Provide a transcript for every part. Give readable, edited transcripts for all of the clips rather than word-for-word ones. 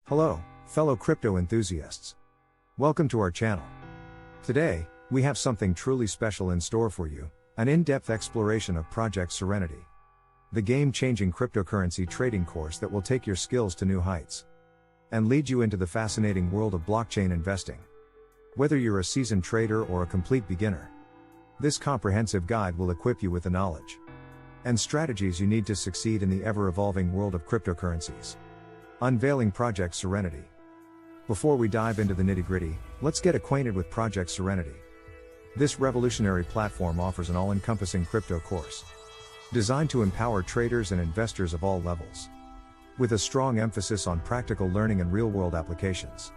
Hello, fellow crypto enthusiasts. Welcome to our channel. Today, we have something truly special in store for you, an in-depth exploration of Project Serenity, the game-changing cryptocurrency trading course that will take your skills to new heights and lead you into the fascinating world of blockchain investing. Whether you're a seasoned trader or a complete beginner, this comprehensive guide will equip you with the knowledge and strategies you need to succeed in the ever-evolving world of cryptocurrencies. Unveiling Project Serenity. Before we dive into the nitty-gritty, let's get acquainted with Project Serenity. This revolutionary platform offers an all-encompassing crypto course designed to empower traders and investors of all levels, with a strong emphasis on practical learning and real-world applications.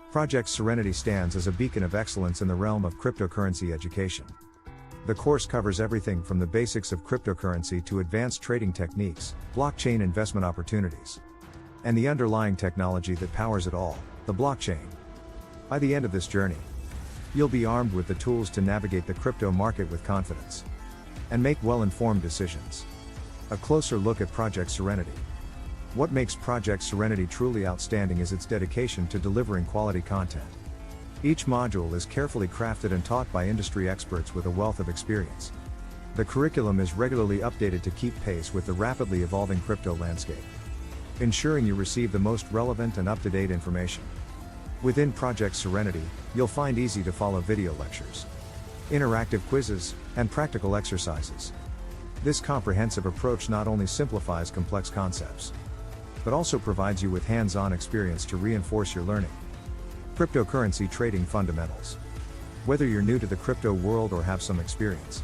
Project Serenity stands as a beacon of excellence in the realm of cryptocurrency education. The course covers everything from the basics of cryptocurrency to advanced trading techniques, blockchain investment opportunities, and the underlying technology that powers it all, the blockchain. By the end of this journey, you'll be armed with the tools to navigate the crypto market with confidence and make well-informed decisions. A closer look at Project Serenity. What makes Project Serenity truly outstanding is its dedication to delivering quality content. Each module is carefully crafted and taught by industry experts with a wealth of experience. The curriculum is regularly updated to keep pace with the rapidly evolving crypto landscape, ensuring you receive the most relevant and up-to-date information. Within Project Serenity, you'll find easy-to-follow video lectures, interactive quizzes, and practical exercises. This comprehensive approach not only simplifies complex concepts, but also provides you with hands-on experience to reinforce your learning. Cryptocurrency trading fundamentals. Whether you're new to the crypto world or have some experience,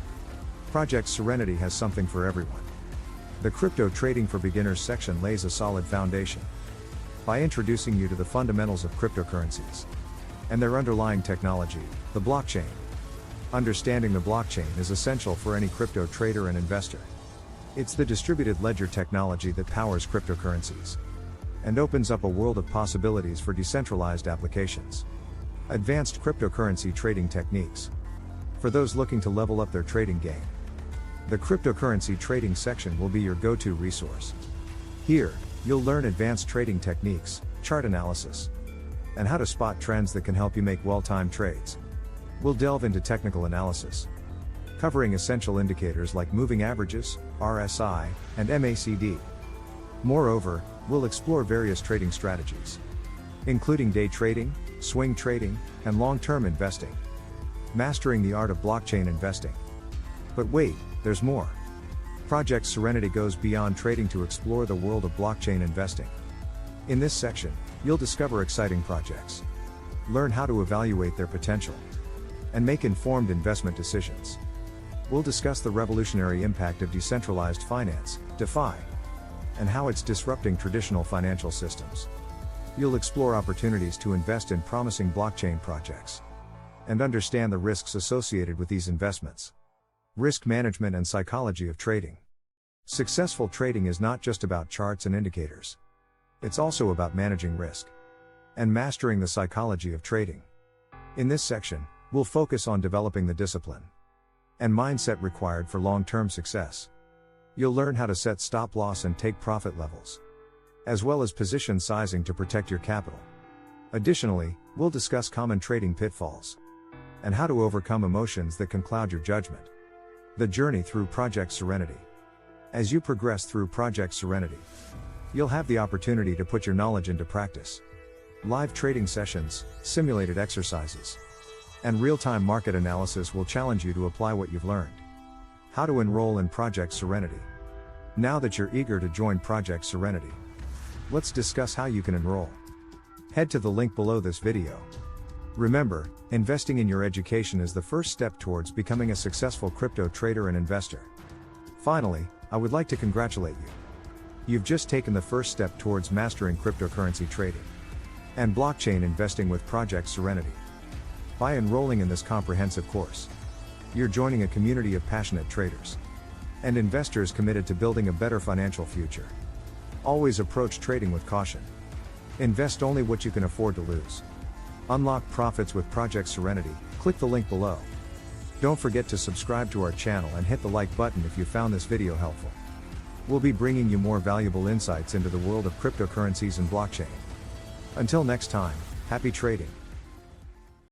Project Serenity has something for everyone. The Crypto Trading for Beginners section lays a solid foundation by introducing you to the fundamentals of cryptocurrencies and their underlying technology, the blockchain. Understanding the blockchain is essential for any crypto trader and investor. It's the distributed ledger technology that powers cryptocurrencies and opens up a world of possibilities for decentralized applications. Advanced cryptocurrency trading techniques. For those looking to level up their trading game, the cryptocurrency trading section will be your go-to resource. Here, you'll learn advanced trading techniques, chart analysis, and how to spot trends that can help you make well-timed trades. We'll delve into technical analysis, covering essential indicators like moving averages, RSI, and MACD. Moreover, we'll explore various trading strategies, including day trading, swing trading, and long-term investing. Mastering the art of blockchain investing. But wait, there's more. Project Serenity goes beyond trading to explore the world of blockchain investing. In this section, you'll discover exciting projects, learn how to evaluate their potential, and make informed investment decisions. We'll discuss the revolutionary impact of decentralized finance, DeFi, and how it's disrupting traditional financial systems. You'll explore opportunities to invest in promising blockchain projects and understand the risks associated with these investments. Risk management and psychology of trading. Successful trading is not just about charts and indicators. It's also about managing risk and mastering the psychology of trading. In this section, we'll focus on developing the discipline and mindset required for long-term success. You'll learn how to set stop-loss and take profit levels, as well as position sizing to protect your capital. Additionally, we'll discuss common trading pitfalls and how to overcome emotions that can cloud your judgment. The journey through Project Serenity. As you progress through Project Serenity, you'll have the opportunity to put your knowledge into practice. Live trading sessions, simulated exercises, and real-time market analysis will challenge you to apply what you've learned. How to enroll in Project Serenity. Now that you're eager to join Project Serenity, let's discuss how you can enroll. Head to the link below this video. Remember, investing in your education is the first step towards becoming a successful crypto trader and investor. Finally, I would like to congratulate you. You've just taken the first step towards mastering cryptocurrency trading and blockchain investing with Project Serenity. By enrolling in this comprehensive course, you're joining a community of passionate traders and investors committed to building a better financial future. Always approach trading with caution. Invest only what you can afford to lose. Unlock profits with Project Serenity. Click the link below. Don't forget to subscribe to our channel and hit the like button if you found this video helpful. We'll be bringing you more valuable insights into the world of cryptocurrencies and blockchain. Until next time, happy trading.